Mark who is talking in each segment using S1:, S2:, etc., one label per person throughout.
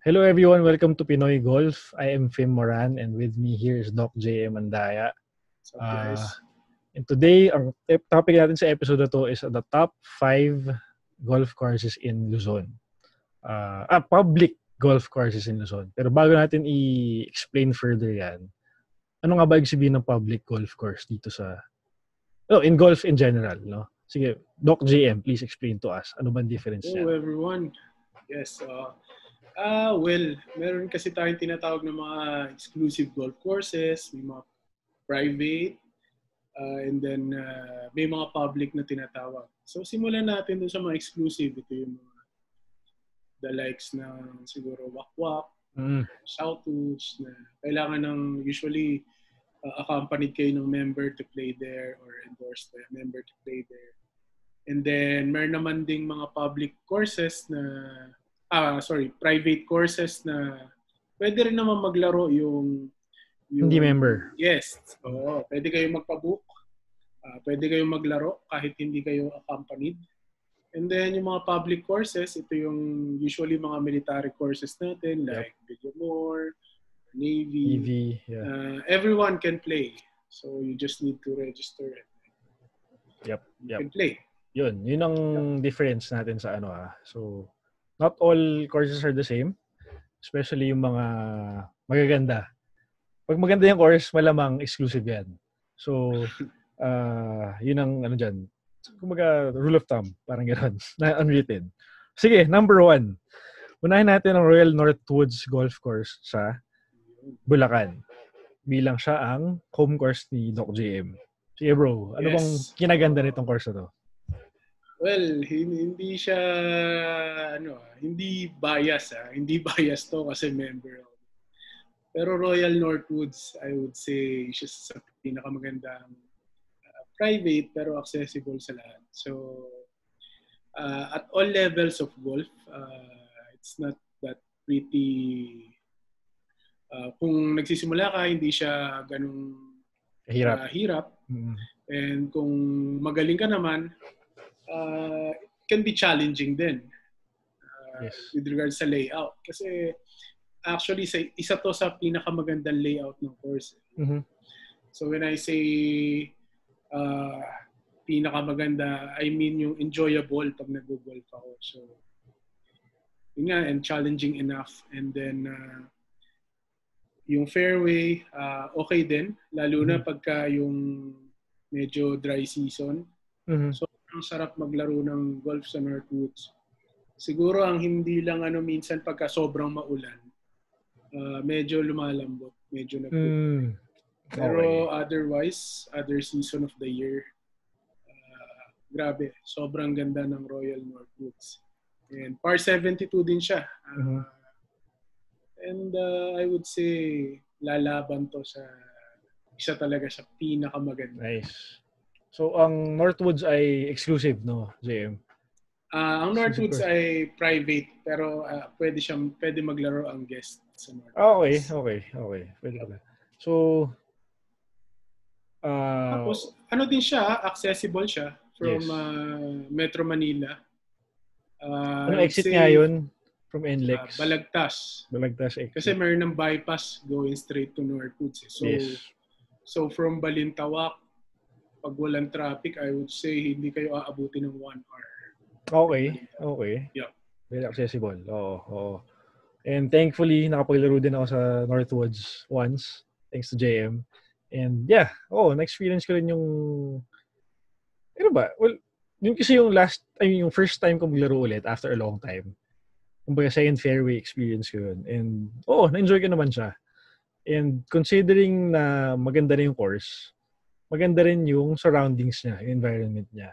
S1: Hello everyone, welcome to Pinoy Golf. I am Fim Moran and with me here is Doc J.M. Andaya.
S2: What's up, guys?
S1: And today, ang topic natin sa episode na to is the top 5 golf courses in Luzon. Public golf courses in Luzon. Pero bago natin i-explain further yan, ano nga ba ibig sabihin ng public golf course dito sa... in golf in general, no? Sige, Doc JM, please explain to us. Ano ba ang difference niya?
S2: Hello, everyone. Yes. Meron kasi tayong tinatawag na mga exclusive golf courses, may mga private, and then may mga public na tinatawag. So, simulan natin dun sa mga exclusive. Ito yung mga the likes na siguro Wakwak, Shoutouts, na kailangan ng usually accompanied kayo ng member to play there or endorsed by a member to play there. And then, meron naman ding mga public courses na private courses na pwede rin naman maglaro yung
S1: hindi member.
S2: Yes. Oo. Pwede kayong magpa-book. Pwede kayong maglaro kahit hindi kayo accompanied. And then, yung mga public courses, ito yung usually mga military courses natin like Bigamore, Navy.
S1: Yeah.
S2: Everyone can play. So, you just need to register it.
S1: Yep.
S2: You can play.
S1: Yun ang difference natin sa ano . So, not all courses are the same, especially yung mga magaganda. Pag maganda yung course, malamang exclusive yan. So, yun ang ano dyan. Kumbaga, rule of thumb, parang gano'n, na unwritten. Sige, number 1. Unahin natin ang Royal Northwoods Golf Course sa Bulacan. Bilang siya ang home course ni Doc JM. Sige bro, ano bang kinaganda nitong course na to?
S2: Well, hindi siya hindi bias Hindi bias to kasi member ako. Pero Royal Northwoods, I would say, siya sa pinakamagandang private pero accessible sa lahat. So, at all levels of golf, it's not that pretty. Kung nagsisimula ka, hindi siya ganung hirap.
S1: Mm-hmm.
S2: And kung magaling ka naman, it can be challenging din with regards sa layout. Kasi actually, isa to sa pinakamagandang layout ng course.
S1: Mm-hmm.
S2: So when I say pinakamaganda, I mean yung enjoyable pag nag-golf ako. So, yun nga, and challenging enough. And then, yung fairway, okay din. Lalo na pagka yung medyo dry season.
S1: Mm-hmm.
S2: So, ang sarap maglaro ng golf sa Northwoods. Siguro ang hindi lang minsan pagka sobrang maulan, medyo lumalambot, medyo Pero otherwise, other season of the year, grabe, sobrang ganda ng Royal Northwoods. And par 72 din siya. And I would say, lalaban to sa isa talaga sa pinakamaganda.
S1: Nice. So, ang Northwoods ay exclusive, no, JM?
S2: Ang Northwoods ay private, pero pwede maglaro ang guest sa Northwoods.
S1: Okay. Pwede pala. So,
S2: tapos, din siya, accessible siya from Metro Manila.
S1: Anong exit nga yun? From NLEX?
S2: Balagtas
S1: exit.
S2: Kasi mayroon ng bypass going straight to Northwoods. So, from Balintawak, pag walang traffic, I would say hindi kayo aabuti ng 1 hour.
S1: Okay.
S2: Yeah.
S1: Very accessible. Oo. And thankfully, nakapaglaro din ako sa Northwoods once, thanks to JM. And na-experience ko rin yung... Ano ba? Well, yun kasi yung yung first time ko maglaro ulit after a long time. Kumbaga, second fairway experience ko yun. And, na-enjoy ko naman siya. And considering na maganda na yung course, maganda rin yung surroundings niya, yung environment niya.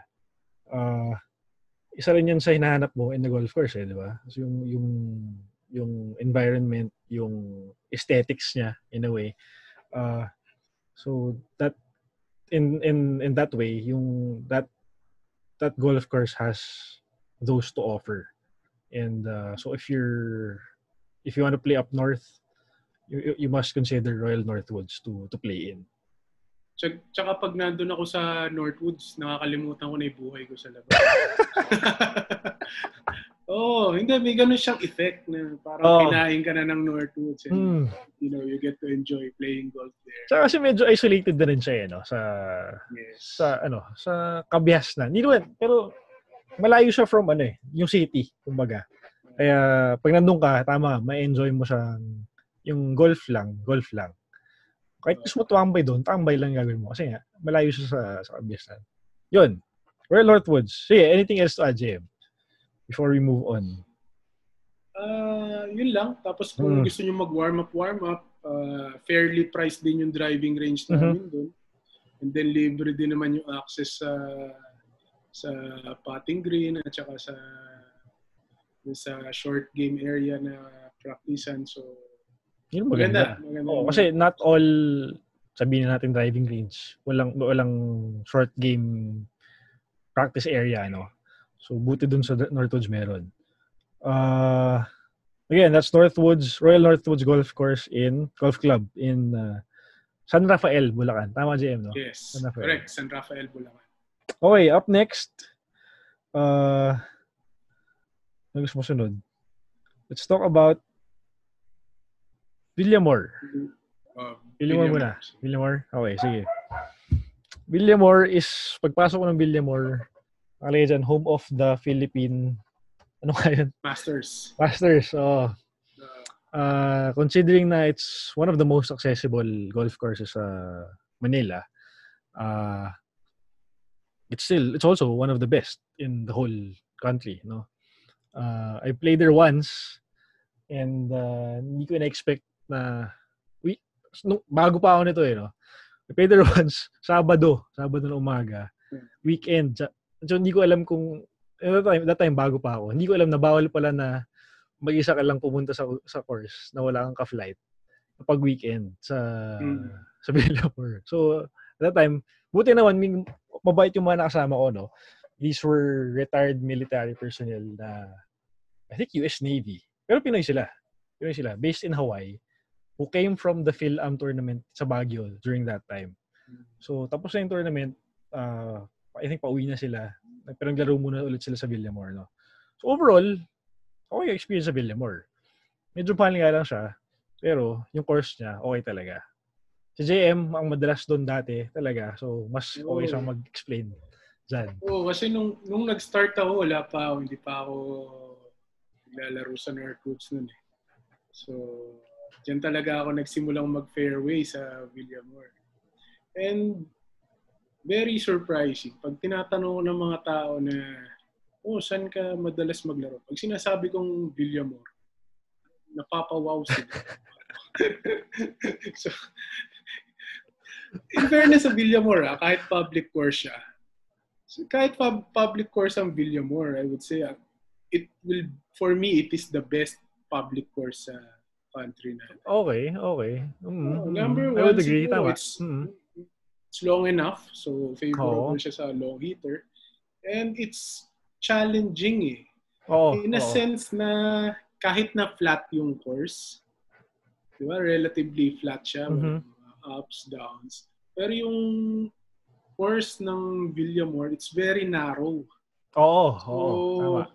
S1: Isa rin yun sa hinahanap mo in the golf course, di ba? So yung environment, yung aesthetics niya in a way. So that in that way, yung that golf course has those to offer. And so if you want to play up north, you must consider Royal Northwoods to play in.
S2: Tsaka pag nandun ako sa Northwoods, nakakalimutan ko na yung buhay ko sa labas. Hindi. May ganun siyang effect na parang kinain ka na ng Northwoods and you get to enjoy playing golf there.
S1: Tsaka kasi medyo isolated na rin siya sa Kabiasnan. Hindi naman, pero malayo siya from yung city, kumbaga. Kaya pag nandun ka, tama, ma-enjoy mo siya yung golf lang. Kahit gusto mo tuwambay doon, tambay lang gagawin mo. Kasi nga, malayo siya sa Kabiasnan. Yun. Royal Northwoods. Sige, anything else to add, JM? Before we move on.
S2: Yun lang. Tapos kung gusto nyo mag-warm up, fairly priced din yung driving range namin doon. And then libre din naman yung access sa putting green at saka sa short game area na practicean. So,
S1: yun maganda. Kasi not all, sabihin natin driving range, walang short game practice area, So, buti dun sa Northwoods meron. Again, that's Royal Northwoods Golf Club in San Rafael, Bulacan. Tama, JM, no?
S2: Yes, correct. San Rafael, Bulacan.
S1: Okay, up next. Ano gusto mo sunod? Let's talk about Villamor. Villamor muna. Villamor? Okay, sige. Villamor is, pagpasok ko ng Villamor, nakalagay dyan, home of the Philippine, ano nga yun?
S2: Masters.
S1: Considering na it's one of the most accessible golf courses sa Manila, it's also one of the best in the whole country, no? I played there once and hindi ko na-expect na bago pa ako nito no? I played there once, Sabado na umaga, weekend. So, hindi ko alam kung that time bago pa ako. Hindi ko alam na bawal pala na mag-isa ka lang pumunta sa course na wala kang ka-flight pag weekend sa Villamor. So, that time, buti naman mabait yung mga nakasama ko, no? These were retired military personnel na I think US Navy. Pero Pinoy sila. Based in Hawaii, who came from the Phil-Am tournament sa Baguio during that time. So, tapos na yung tournament, I think pauwi na sila. Pero naglaro muna ulit sila sa Villamor, no? So, overall, okay yung experience sa Villamor. Medyo pahal nga lang siya. Pero, yung course niya, okay talaga. Si JM, ang madalas doon dati talaga. So, mas okay siyang mag-explain dyan.
S2: Kasi nung nag-start ako, wala pa ako. Hindi pa ako naglalaro sa Northwoods nun eh. So, dyan talaga ako nagsimulang mag-fairway sa Villamor. And, very surprising. Pag tinatanong ko ng mga tao na, saan ka madalas maglaro? Pag sinasabi kong Villamor, napapawaw sila. So, in fairness sa Villamor, kahit public course siya, kahit public course ang Villamor, I would say, for me, it is the best public course sa country na.
S1: Okay.
S2: Number one,
S1: I would agree. Tama.
S2: It's long enough, so favorable siya sa long hitter. And it's challenging in a sense na kahit na flat yung course, di ba? Relatively flat siya, ups, downs. Pero yung course ng Villamor, it's very narrow.
S1: Tama.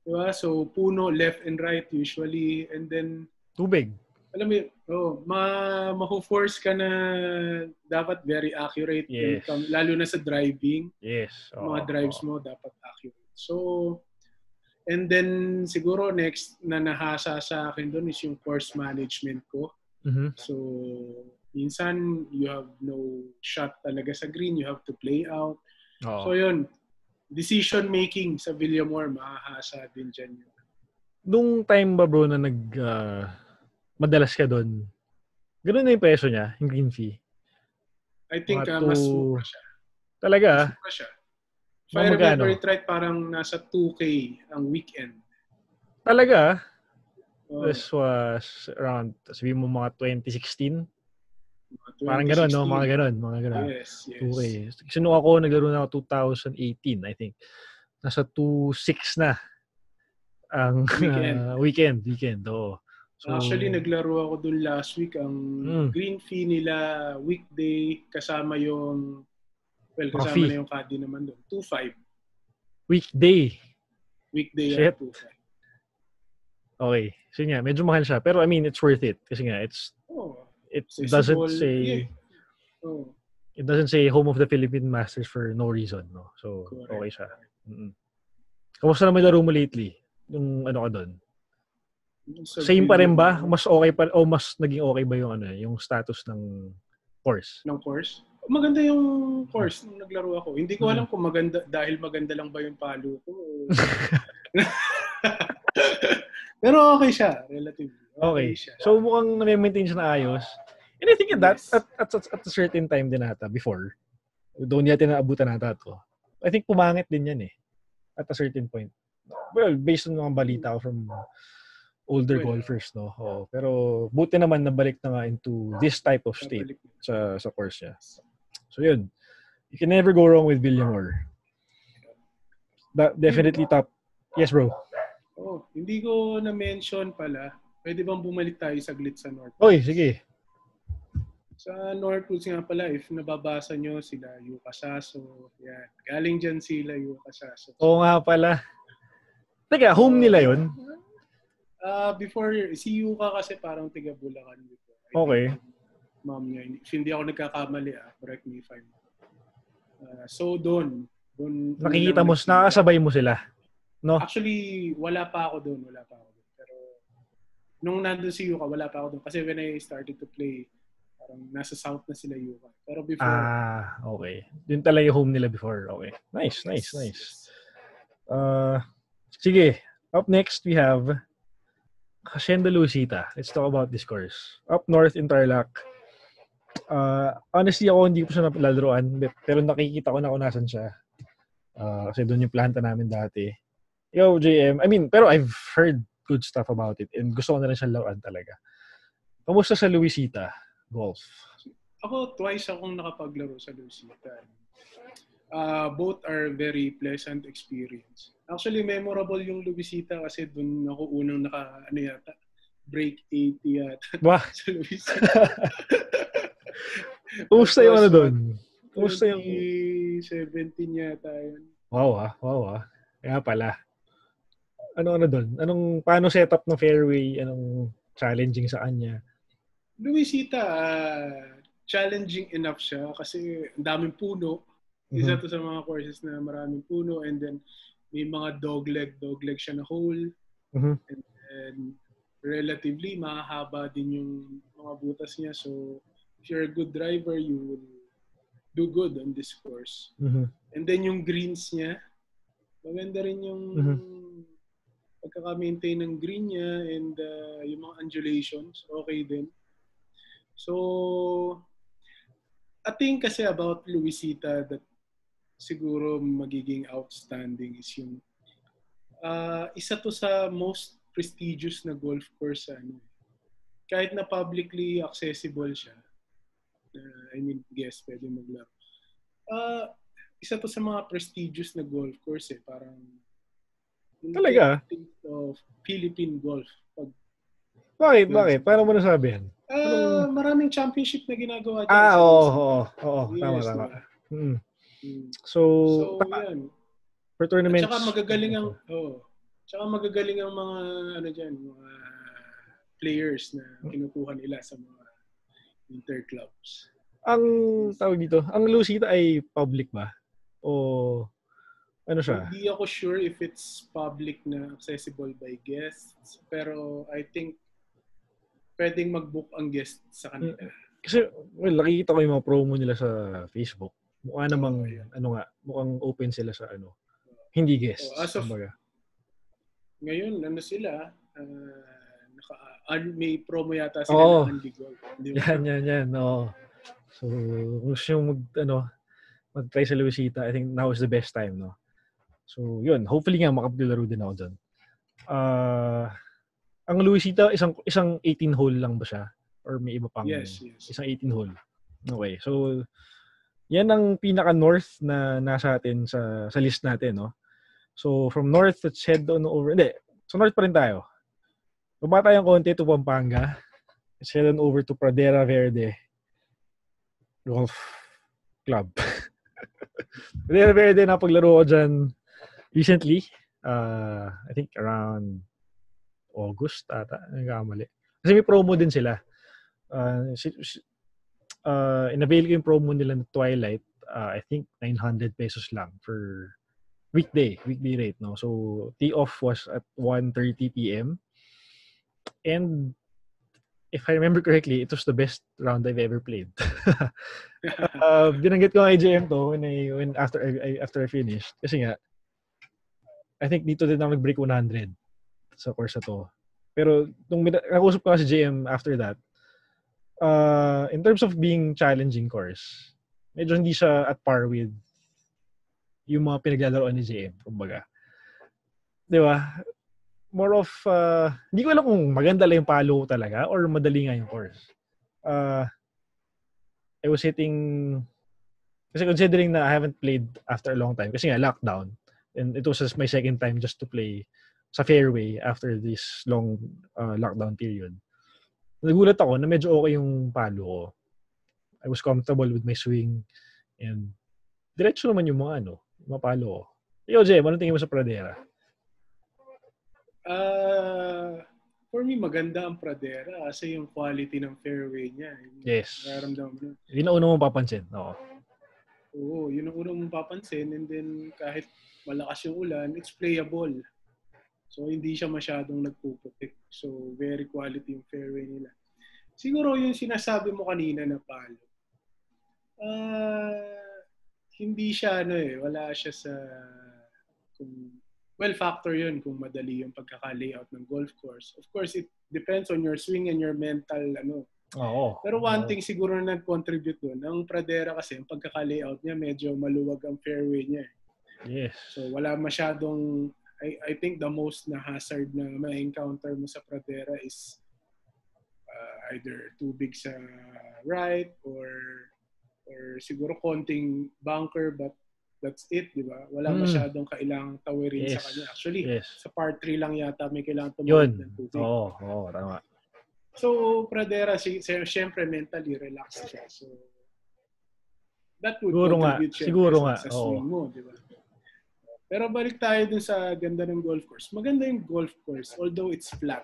S2: Diba? So, puno, left and right usually. And then,
S1: tubig.
S2: Alam mo, ma-force ka na dapat very accurate.
S1: Yes.
S2: Lalo na sa driving.
S1: Yes.
S2: Mga drives mo dapat accurate. So, and then siguro next na nahasa sa akin doon is yung course management ko. So, minsan you have no shot talaga sa green. You have to play out. So, yun. Decision making sa Villamor, mahahasa din dyan yun.
S1: Nung time ba bro na madalas ka doon, gano'n na yung peso niya, yung green fee?
S2: I think mas mura siya.
S1: Talaga?
S2: Mas mura siya. If I remember it right, parang nasa 2K ang weekend.
S1: Talaga? This was around, sabihin mo mga 2016? Parang gano'n, no? Mga gano'n.
S2: Yes.
S1: 2K. Kasi nung ako, naglaro na ako 2018, I think. Nasa 2.6 na ang weekend. Oo. So,
S2: actually, naglaro ako dun last week. Ang green fee nila, weekday, kasama yung, kasama na yung caddy naman dun. 2.5.
S1: Weekday?
S2: Weekday
S1: Shit.
S2: at 2.5.
S1: Okay. So nga, medyo mahal siya. Pero I mean, it's worth it. Kasi nga, it doesn't say... It doesn't say home of the Philippine Masters for no reason, no? So, correct. Okay siya. Mm-hmm. Kamusta naman laro mo lately? Yung ano ka doon? Same pa rin ba? Mas okay pa o mas naging okay ba yung yung status ng course?
S2: Ng course? Maganda yung course nung naglaro ako. Hindi ko alam kung maganda dahil maganda lang ba yung palo ko. Pero okay siya, relatively.
S1: Okay. Siya. So mukhang na-maintain siya na ayos. And I think that at a certain time din ata before, doon natin naabutan nata to. I think pumangit din yan at a certain point. Well, based on mga balita ko from older golfers, no? Oh, pero buti naman nabalik na nga into this type of state sa course niya. So yun. You can never go wrong with Villamor. Definitely top. Yes, bro.
S2: Oh, hindi ko na-mention pala. Pwede bang bumalik tayo saglit sa North?
S1: Oy, sige.
S2: Sa Northwoods nga pala, if nababasa nyo sila, Yuka Saso, yan. Galing dyan sila, Yuka Saso.
S1: Oo nga pala. Teka, home nila yun?
S2: Before, si Yuka kasi parang tiga Bulacan dito.
S1: Okay.
S2: Mom niya. If hindi ako nagkakamali, correct me if I'm so doon.
S1: Nakikita mo, nakakasabay mo sila? No?
S2: Actually, wala pa ako doon. Pero, nung nandun si Yuka, wala pa ako doon. Kasi when I started to play, nasa south na sila Yuka. Pero before...
S1: okay. Yun talaga yung home nila before. Okay. Nice. Sige. Up next, we have Hacienda Luisita. Let's talk about this course. Up north in Tarlac. Honestly, ako hindi ko siya napalaruan. Pero nakikita ko na kung nasan siya. Kasi doon yung planta namin dati. Yo, JM. I mean, pero I've heard good stuff about it. And gusto ko na rin siya laruan talaga. Kamusta sa Luisita? Golf.
S2: Ako, twice akong nakapaglaro sa Luisita. Both are very pleasant experience. Actually, memorable yung Luisita kasi dun ako unang break 80 yata sa Luisita.
S1: Kumusta yung doon? Kumusta yung...
S2: 17 yata yun.
S1: Wow. Kaya pala. Ano doon? Paano setup ng fairway? Anong challenging sa kanya?
S2: Luisita, challenging enough siya kasi ang daming puno. Isa to sa mga courses na maraming puno and then may mga dogleg siya na hole. And then relatively mahaba din yung mga butas niya. So if you're a good driver, you will do good on this course. And then yung greens niya, maganda rin yung pagkaka-maintain ng green niya and yung mga undulations, okay din. So, I think kasi about Luisita that siguro magiging outstanding is yung isa to sa most prestigious na golf course kahit na publicly accessible siya. Guest pwede maglaro. Isa to sa mga prestigious na golf course parang
S1: talaga?
S2: Of Philippine golf.
S1: Bakit? Paano mo nasabi yan?
S2: Maraming championship na ginagawa dyan.
S1: Oo. Tama. So
S2: yan.
S1: For tournaments.
S2: Tsaka magagaling ang mga mga players na kinukuha nila sa mga interclubs.
S1: Ang tawag dito, ang Luisita ay public ba? O ano siya?
S2: Hindi ako sure if it's public na accessible by guests, pero I think pwedeng mag-book ang guest sa kanila.
S1: Kasi, nakikita ko yung mga promo nila sa Facebook. Mukha namang, mukhang open sila sa hindi guest.
S2: Ngayon, sila, may promo yata sila ng Andy Golf.
S1: Yan. So, kung siya mag-try sa Luisita, I think now is the best time, no? So, yun. Hopefully nga, makapaglaro din ako dyan. Ang Luisita, isang 18 hole lang ba siya? Or may iba pang isang 18 hole? Okay. So, yan ang pinaka-north na nasa atin sa list natin, no? So, from north, let's head on over. Hindi. So, north pa rin tayo. Baba tayong konti to Pampanga. Let's head on over to Pradera Verde Golf Club. Pradera Verde, napaglaro ko dyan recently. I think around August ata, nagkamali. Kasi may promo din sila. In-avail ko yung promo nila na Twilight. I think 900 pesos lang for weekday rate, no? So, tee-off was at 1:30 p.m. And if I remember correctly, it was the best round I've ever played. Binanggit ko kay JM to when after I finished. Kasi nga, I think dito din ako nag-break 100 sa course na to. Pero nung nakausap ko si JM after that, in terms of being challenging course, medyo hindi siya at par with yung mga pinaglalaroan ni JM, kumbaga. Di ba? More of, hindi ko alam kung maganda lang yung palo talaga or madali nga yung course. I was hitting, kasi considering na I haven't played after a long time, kasi nga lockdown, and it was my second time just to play sa fairway after this long lockdown period. Nagulat ako na medyo okay yung palo ko. I was comfortable with my swing and diretso naman yung mga mga palo ko. Ikaw, Jem, anong tingin mo sa Pradera?
S2: For me, maganda ang Pradera kasi yung quality ng fairway niya.
S1: Yes.
S2: Nararamdaman mo.
S1: Yun ang unang mong papansin.
S2: Oo, yun ang unang mong papansin, and then kahit malakas yung ulan, it's playable. So, hindi siya masyadong nagpuputik. So, very quality yung fairway nila. Siguro yung sinasabi mo kanina na palo. Hindi siya, wala siya sa... factor yun kung madali yung pagkaka-layout ng golf course. Of course, it depends on your swing and your mental,
S1: Oo.
S2: Pero one thing siguro na nag-contribute doon, ang Pradera kasi, ang pagkaka-layout niya, medyo maluwag ang fairway niya.
S1: Yes.
S2: So, wala masyadong... I think the most na hazard na ma-encounter mo sa Pradera is either tubig sa right or siguro konting bunker, but that's it, di ba? Wala masyadong kailangang tawirin sa kanya. Actually, sa part 3 lang yata may kailangang tumawid ng tubig.
S1: Oo, tama.
S2: So, Pradera, siyempre mentally relaxed siya. So, that would
S1: siguro nga.
S2: Sa swing mo, di ba? Pero balik tayo dun sa ganda ng golf course. Maganda yung golf course, although it's flat.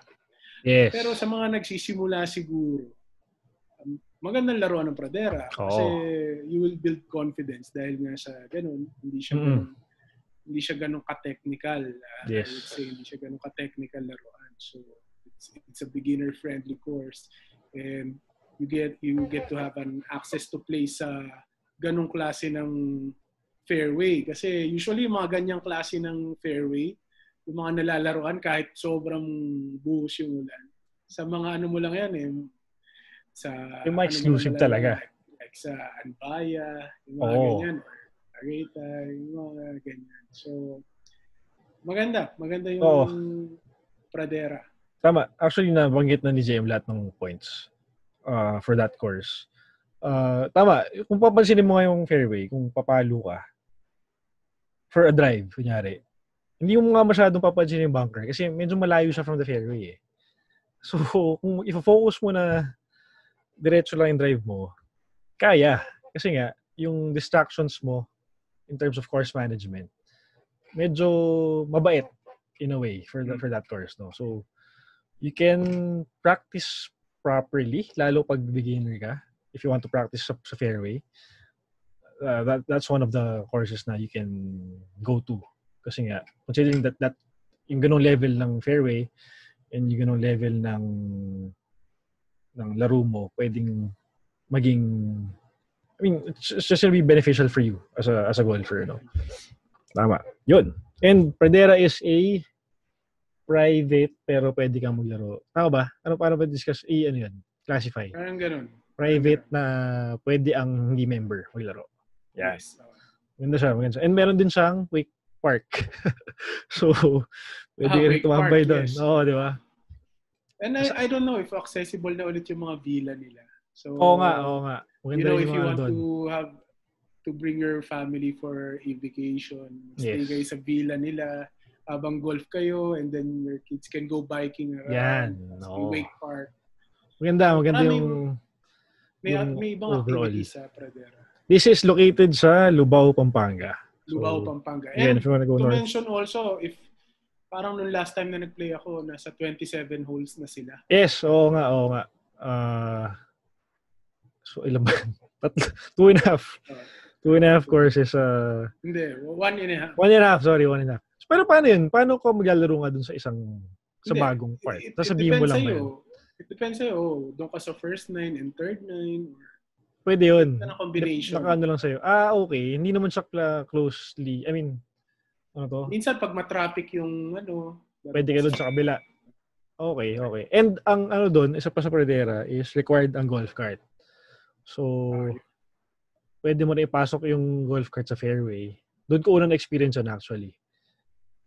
S1: Yes.
S2: Pero sa mga nagsisimula siguro, magandang laruan ng Pradera. Kasi you will build confidence dahil nga sa ganun, hindi siya ganun ka-technical.
S1: Yes.
S2: I would say hindi siya ganun ka-technical laruan. So, it's a beginner-friendly course. And you get to have an access to play sa ganung klase ng fairway. Kasi usually yung mga ganyang klase ng fairway, yung mga nalalaroan kahit sobrang buhos yung ulan. Sa mga mo lang yan sa
S1: yung mga exclusive talaga.
S2: Like sa Anbaya, yung mga ganyan. Or Tagaytay, yung mga ganyan. So, maganda yung Pradera.
S1: Tama. Actually, nabanggit na ni JM lahat ng points for that course. Tama. Kung papansinin mo nga yung fairway, kung papalo ka, for a drive, kunyari, hindi mo nga masyadong papansin yung bunker kasi medyo malayo siya from the fairway . So, kung i-focus mo na diretso lang yung drive mo, kaya. Kasi nga, yung distractions mo in terms of course management, medyo mabait in a way for that course. No? So, you can practice properly, lalo pag beginner ka, if you want to practice sa fairway. That's one of the courses na you can go to. Kasi nga, considering that yung ganong level ng fairway and yung ganong level ng laro mo, pwedeng maging, it's just gonna be beneficial for you as a golfer, no? Tama. Yun. And Pradera is a private pero pwede kang maglaro. Tama ba? Paano ba discuss? Ano yun? Classify.
S2: Parang ganun.
S1: Private na pwede ang hindi member maglaro. Yes. Maganda siya. And meron din siyang wake park. So, pwede ka rin tumambay doon.
S2: Yes.
S1: Oo, di ba?
S2: And I don't know if accessible na ulit yung mga villa nila. So,
S1: oo nga. Maganda
S2: if you want
S1: doon.
S2: to bring your family for a vacation, stay kayo sa villa nila, habang golf kayo, and then your kids can go biking around. Wake park.
S1: Maganda yung
S2: may ibang activity sa Pradera.
S1: This is located sa Lubao, Pampanga.
S2: Pampanga.
S1: And again, if you want to go
S2: to
S1: north.
S2: mention also, if parang nung last time na nag-play ako, nasa 27 holes na sila.
S1: Yes, oo nga. So, ilan ba? 2.5. 2.5 courses.
S2: Hindi, 1.5.
S1: 1.5, sorry, 1.5. Pero paano yun? Paano ko maglalaro nga dun sa sa bagong part? Sasabihin mo lang ba yun?
S2: It depends sa'yo. Doon ka sa first 9 and third 9.
S1: Pwede yun.
S2: Na combination.
S1: Naka ano lang sa'yo. Okay. Hindi naman siya closely. I mean, ano to?
S2: Minsan pag matraffic yung
S1: pwede ka doon sa kabila. Okay. And ang ano doon, isa pa sa Pradera is required ang golf cart. So, pwede mo na ipasok yung golf cart sa fairway. Doon ko unang experience yun actually.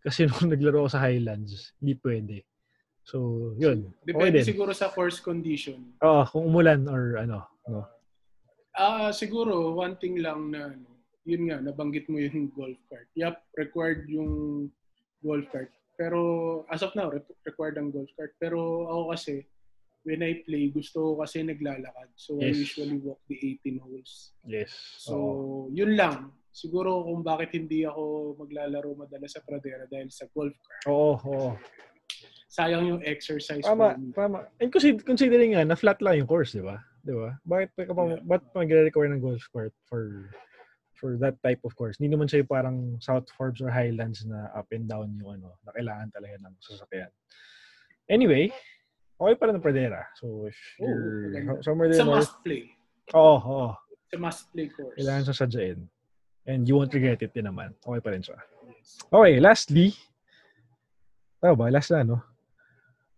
S1: Kasi nung naglaro ako sa Highlands, hindi pwede. So, yun.
S2: Depende siguro sa course condition.
S1: Oo, kung umulan or ano. No?
S2: Siguro, one thing lang na, yun nga, nabanggit mo yung golf cart. Yup, required yung golf cart. Pero, as of now, required ang golf cart. Pero ako kasi, when I play, gusto ko kasi naglalakad. So, I usually walk the 18 holes.
S1: Yes.
S2: So, yun lang. Siguro kung bakit hindi ako maglalaro madalas sa Pradera dahil sa golf cart.
S1: Oo.
S2: Sayang yung exercise.
S1: Tama. And considering nga, na-flat lang yung course, di ba? Bakit mag-require ng golf cart for that type of course? Hindi naman siya parang South Forbes or Highlands na up and down yung na kailangan talaga ng sasakyan. Anyway, okay pa rin ng Pradera. So, if you're somewhere there,
S2: it's a must-play.
S1: Oo.
S2: It's a must-play course.
S1: Kailangan sa sadyain. And you won't regret it din naman. Okay pa rin siya. Okay, lastly, last na, no?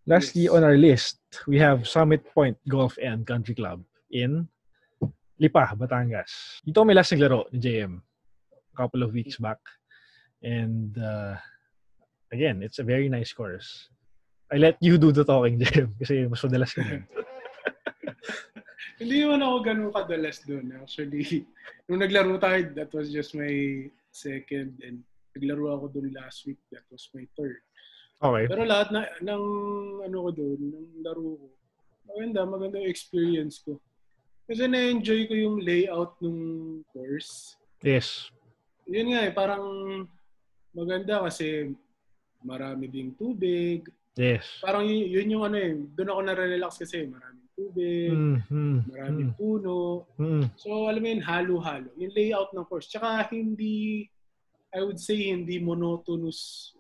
S1: Lastly, on our list, we have Summit Point Golf and Country Club in Lipa, Batangas. Dito may last naglaro ni JM a couple of weeks back. And again, it's a very nice course. I let you do the talking, JM, kasi mas madalas ka din.
S2: Hindi naman ako ganun kadalas doon. Actually, nung naglaro tayo, that was just my second. And naglaro ako doon last week. That was my third.
S1: Okay.
S2: Pero lahat ng ko doon, ng laro ko, maganda yung experience ko. Kasi na-enjoy ko yung layout ng course.
S1: Yes.
S2: Yun nga parang maganda kasi marami ding tubig.
S1: Yes.
S2: Parang yun yung doon ako na-relax kasi maraming tubig, maraming puno. So, alam mo yun, halo-halo. Yung layout ng course. Tsaka I would say, hindi monotonous.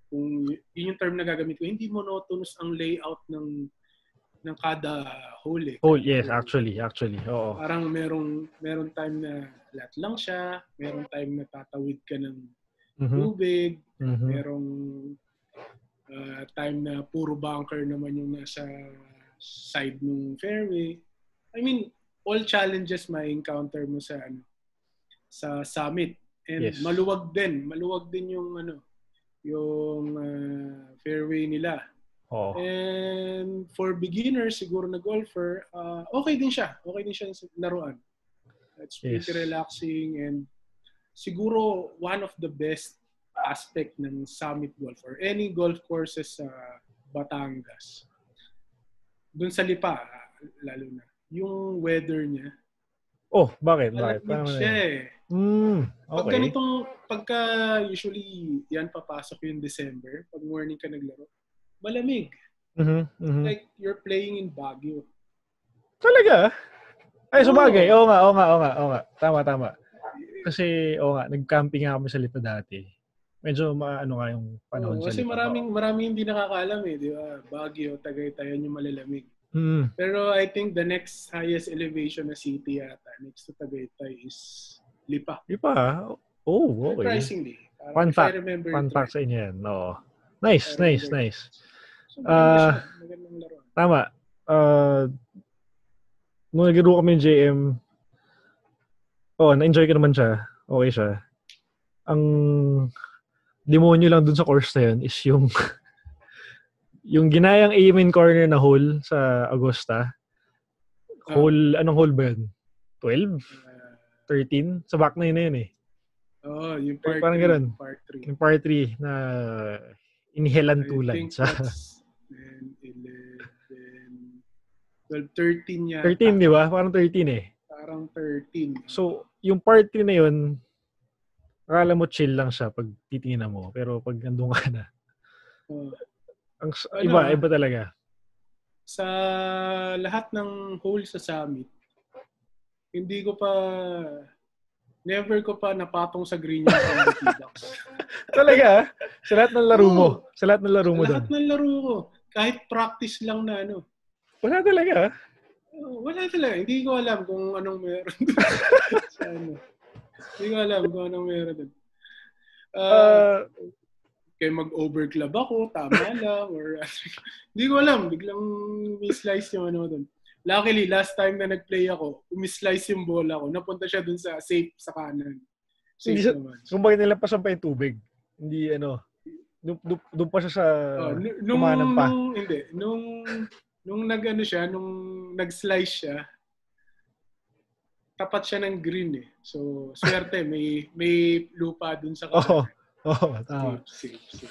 S2: Kung yun yung term na gagamit ko, hindi monotonous ang layout ng kada hole.
S1: Yes, actually. Oo.
S2: Parang meron time na flat lang siya, meron time na tatawid ka ng tubig, merong time na puro bunker naman yung nasa side ng fairway. I mean, all challenges may encounter mo sa summit. And maluwag din yung fairway nila.
S1: Oh.
S2: And for beginners, siguro na golfer, okay din siya sa laruan. It's pretty relaxing and siguro one of the best aspect ng Summit Golf or any golf courses sa Batangas. Doon sa Lipa, lalo na. Yung weather niya.
S1: Oh, bakit?
S2: Malamig siya eh.
S1: Okay.
S2: Pagka usually yan papasok yung December, pag morning ka naglaro, malamig. Like you're playing in Baguio.
S1: Talaga? Ay, sumagay. Oo nga. Tama. Kasi, nag-camping nga kami sa Lipa dati. Medyo maano nga yung panahon sa Lipa.
S2: Kasi maraming hindi nakakaalam eh, di ba? Baguio, Tagaytay, yan yung malalamig. Pero I think the next highest elevation na city yata, next to Tagaytay is Lipa.
S1: Lipa? Oh, okay.
S2: Surprisingly.
S1: Fun fact sa inyo yan. No. Nice.
S2: So, magandang laro.
S1: Tama. Nung naglaro kami ng JM, na-enjoy ko naman siya. Okay siya. Ang demonyo lang dun sa course na yun is yung ginayang aim corner na hole sa Augusta. Anong hole ba yun? 12? 13? Sa back na yun eh.
S2: Yung part 3.
S1: Parang gano'n. Yung part 3 na inhalan tulad sa...
S2: 13 niya.
S1: 13, di ba? Parang 13 eh.
S2: Parang 13.
S1: So, yung part 3 na yun, akala mo chill lang siya pag titingnan mo. Pero pag nandun ka na, Iba talaga.
S2: Sa lahat ng hole sa Summit, never ko pa napatong sa green yung tee box.
S1: Talaga? Sa lahat ng laro mo? Sa lahat ng laro mo doon?
S2: Sa lahat ng laro ko. Kahit practice lang na
S1: Wala talaga?
S2: Wala talaga. Hindi ko alam kung anong meron doon. Hindi ko alam kung anong meron doon. Kaya mag-overclub ako, tama lang, or hindi ko alam, biglang mislice yung doon. Luckily, last time na nag-play ako, umislice yung bola ko, napunta siya doon sa safe sa kanan. Safe naman.
S1: Kung bakit nilampasan pa yung tubig, hindi doon pa siya sa kumanan pa.
S2: Nung nag-slice siya, tapat siya ng green eh. So, swerte, may lupa doon sa kanan.
S1: Tama.
S2: Safe.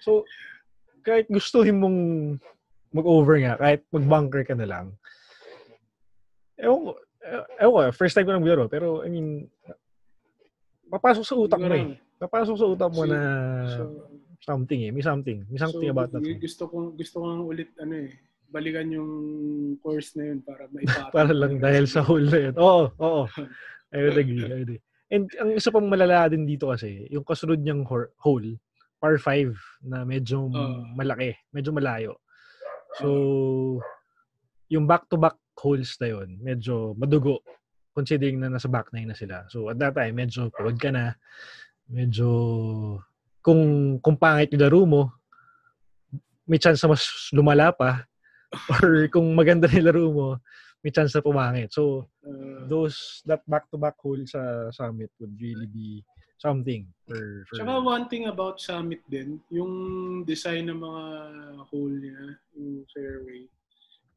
S1: So, kahit gustuhin mong mag-over nga, kahit mag-bunker ka na lang, ewan ko, first time ko nang maglaro, pero I mean, papasok sa utak mo eh. Papasok sa utak mo na something eh. May something about that.
S2: Gusto kong ulit balikan yung course na yun para maipatong.
S1: Para lang dahil sa hole na yun. Oo. I would agree. And ang isa pang malala din dito kasi, yung kasunod niyang hole, par 5 na medyo malaki, medyo malayo. So, yung back-to-back holes na yun, medyo madugo considering na nasa back 9 na sila. So, at that time, medyo pagod ka na. Medyo, kung pangit yung laro mo, may chance na mas lumala pa. Or kung maganda yung laro mo, may chance na pumangit. So, that back-to-back hole sa Summit would really be something.
S2: Tsaka one thing about Summit din, yung design ng mga hole niya, yung fairway,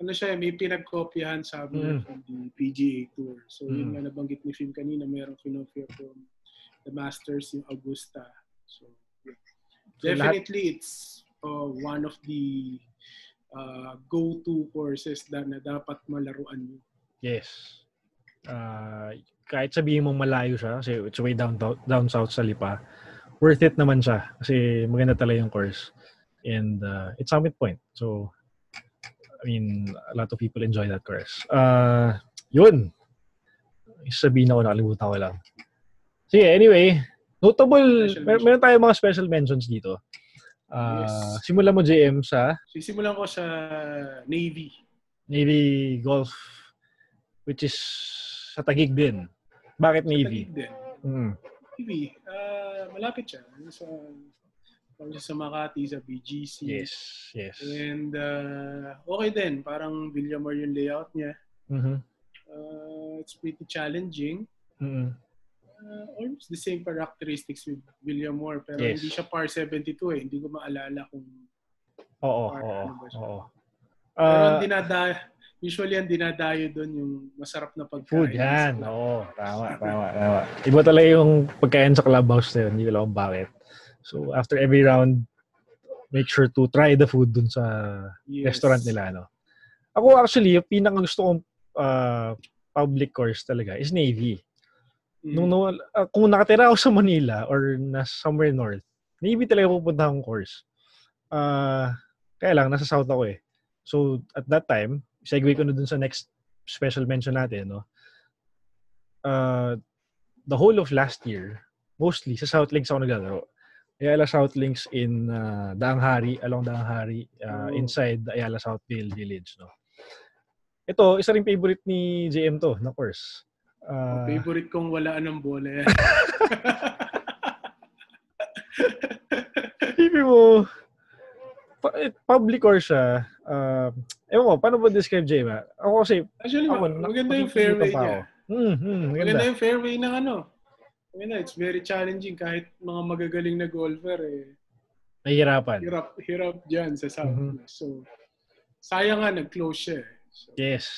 S2: may pinagkopyahan sa amin from the PGA Tour. So, yung nabanggit ni Fim kanina, mayroong kinopya from the Masters, yung Augusta. So, definitely, it's one of the go-to courses na dapat malaruan nyo.
S1: Yes. Kahit sabihin mong malayo siya, kasi it's way down south sa Lipa, worth it naman siya. Kasi maganda talaga yung course. And it's Summit Point. So, I mean, a lot of people enjoy that course. Yun. Sabihin ako, nakalimutan ko lang. Sige, anyway, notable, meron tayong mga special mentions dito.
S2: Yes.
S1: Simulan mo, JM, sa?
S2: Sisimulan ko sa Navy.
S1: Navy Golf, which is sa Taguig din. Bakit Navy?
S2: Sa Taguig din. Navy, malapit siya. Sa Makati, sa BGC.
S1: Yes.
S2: And okay din. Parang Villamor yung layout niya. It's pretty challenging. Almost the same characteristics with Villamor. Pero hindi siya par 72 eh. Hindi ko maalala kung
S1: Oo.
S2: Pero usually ang dinadayo doon yung masarap na pagkain.
S1: Food yan. Oo. Tama. Iba talaga yung pagkain sa clubhouse na yun. Hindi ko alam bakit. So, after every round, make sure to try the food dun sa restaurant nila. Ako actually, yung pinakagusto kong public course talaga is Navy. Kung nakatira ako sa Manila or somewhere north, Navy talaga pupunta akong course. Kaya lang, nasa south ako eh. So, at that time, segue ko na dun sa next special mention natin, the whole of last year, mostly sa South Links ako naglalaro. Ayala South Links in along Daang Hari, inside the Ayala Southville Village. Ito, isa ring favorite ni JM to, na course.
S2: Favorite kong walaan ng bola yan.
S1: Hindi mo, public course siya. Ewan ko, paano ba describe JM? Ako kasi,
S2: actually, maganda yung fairway niya. Maganda yung fairway ng it's very challenging kahit mga magagaling na golfer
S1: nahihirapan.
S2: Hirap dyan sa South. So, sayang nga nag-close siya. So,
S1: yes.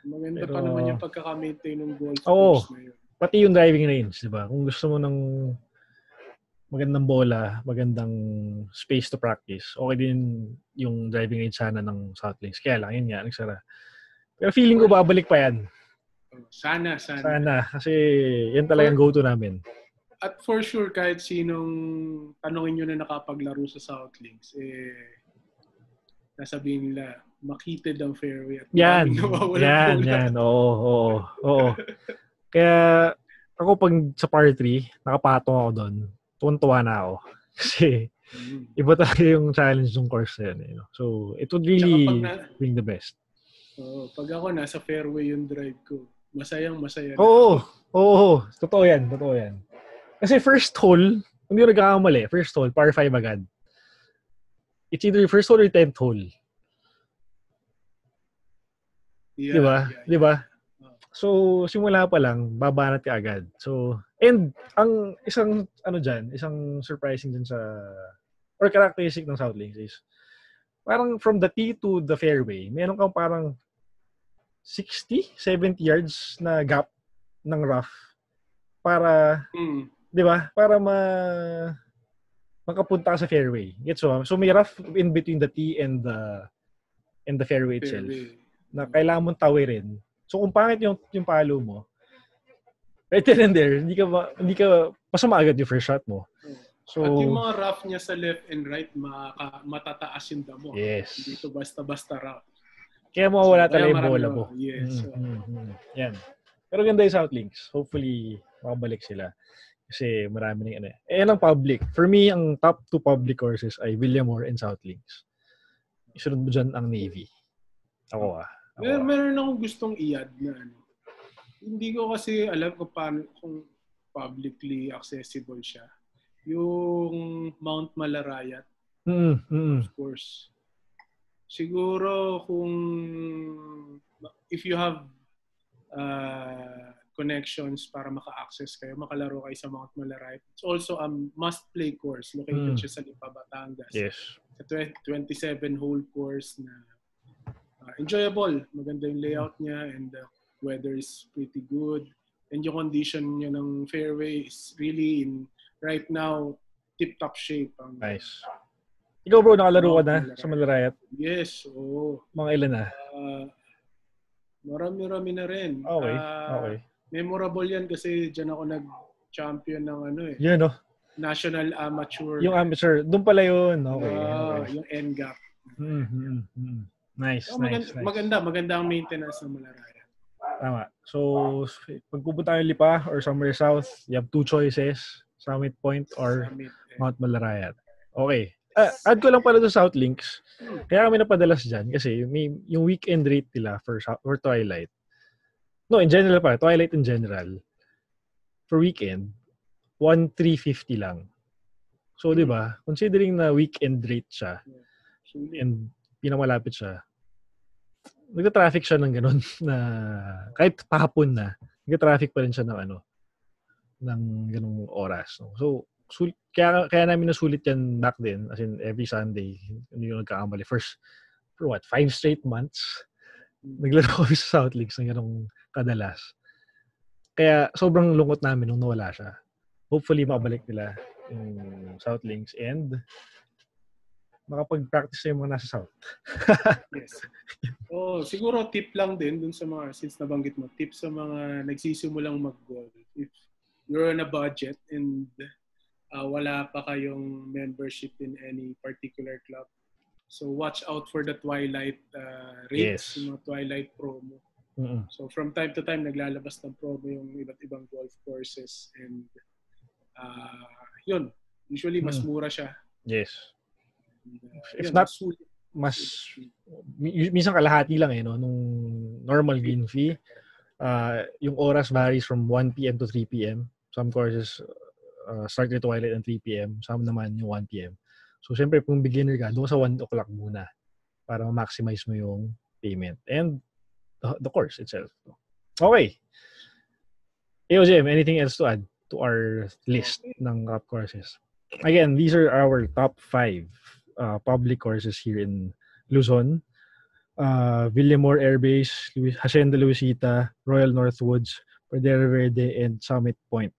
S2: Maganda pa naman yung pagkaka-maintain ng golf
S1: course na yun. Pati yung driving range, di ba? Kung gusto mo ng magandang bola, magandang space to practice, okay din yung driving range sana ng South Links. Kaya lang, yun nga, nagsara. Pero feeling ko babalik pa yan.
S2: Sana.
S1: Kasi yan talagang go-to namin.
S2: At for sure, kahit sinong tanongin nyo na nakapaglaro sa Southlinks, nasabihin nila, makitid ang fairway. At
S1: yan. Oo. Kaya, ako pag sa par 3, nakapatong ako doon, tuwan-tuwa na ako. Kasi, iba talaga yung challenge ng course na yun. So, it would really bring the best.
S2: Pag ako nasa fairway yung drive ko, masayang-masaya na.
S1: Oo. Totoo yan. Kasi first hole, hindi ko nagkakamali, first hole, par 5 agad. It's either first hole or 10th hole.
S2: Yeah,
S1: Diba? So, simula pa lang, babanat ka agad. So, and ang isang surprising din sa, or characteristic ng Southlinks is, parang from the tee to the fairway, meron kang parang 60, 70 yards na gap ng rough para, di ba? Para makapunta ka sa fairway. Gets mo? So, may rough in between the tee and the fairway itself. Na kailangan mong tawirin. So, kung pangit yung palo mo, right then and there, hindi ka masama agad yung first shot mo. So,
S2: at yung mga rough niya sa left and right, matataas yung damo.
S1: Yes.
S2: Hindi ito basta-basta rough.
S1: Kaya mawawala talaga yung bola mo.
S2: Yes.
S1: Yan. Pero ganda yung Southlinks. Hopefully, makabalik sila. Kasi marami na yan ang public. For me, ang top 2 public courses ay Villamore and Southlinks. Isunod mo dyan ang Navy. Ako.
S2: Meron akong gustong i-add na Hindi ko kasi alam kung publicly accessible siya. Yung Mount Malarayat. Of course. Siguro if you have connections para maka-access kayo, makalaro kayo sa Mount Malarayat. It's also a must-play course. Located siya sa Lipa, Batangas.
S1: Yes.
S2: Sa 27-hole course na enjoyable. Maganda yung layout niya and the weather is pretty good. And yung condition niya ng fairway is really right now, tip-top shape.
S1: Nice. Ikaw bro, nakalaro ka na sa Malarayat?
S2: Yes.
S1: Mga ilan na?
S2: Marami na rin.
S1: Okay.
S2: Memorable yan kasi dyan ako nag-champion ng
S1: Yun,
S2: National Amateur.
S1: Yung amateur. Doon pala yun. Okay.
S2: Yung NGAP.
S1: Nice.
S2: Maganda ang maintenance ng Malarayat.
S1: Tama. So, pag pupunta tayo Lipa or somewhere south, you have 2 choices. Summit Point or Mount Malarayat. Okay. Add ko lang pala sa Southlinks. Kaya kami napadalas dyan kasi yung weekend rate nila for Twilight. No, in general pa. Twilight in general. For weekend, 1,350 lang. So, di ba? Considering na weekend rate siya and pinamalapit siya, nagta-traffic siya ng ganun na kahit pahapon na, nagta-traffic pa rin siya ng ng ganung oras. No? So, kaya namin nasulit yan back then, as in every Sunday, hindi yung nagkakamali. For 5 straight months, naglaro kami sa Southlinks ng ganung kadalas. Kaya sobrang lungkot namin nung nawala siya. Hopefully, makabalik nila yung Southlinks and makapag-practice yung mga nasa South.
S2: Yes. Siguro tip lang din dun sa mga, since nabanggit mo, tip sa mga nagsisimulang mag-golf. If you're on a budget and wala pa kayong membership in any particular club, so watch out for the Twilight rates, yung mga Twilight promo. So from time to time, naglalabas ng promo yung iba't ibang golf courses and yun, usually mas mura siya.
S1: Yes. If not, minsan kalahati lang nung normal green fee. Yung oras varies from 1 p.m. to 3 p.m. Some courses start your Twilight at 3 p.m. Some naman yung 1 p.m. So, syempre, kung beginner ka, doon sa 1 o'clock muna para ma-maximize mo yung payment and the course itself. Okay. Jim, anything else to add to our list ng top courses? Again, these are our top 5 public courses here in Luzon. Villamore Air Base, Hacienda Luisita, Royal Northwoods, Pradera Verde, and Summit Point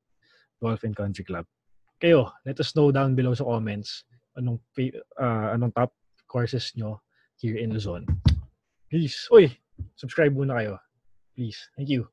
S1: Golf and Country Club. Kayo, let us know down below sa comments anong top courses nyo here in Luzon. Please, subscribe muna kayo. Please. Thank you.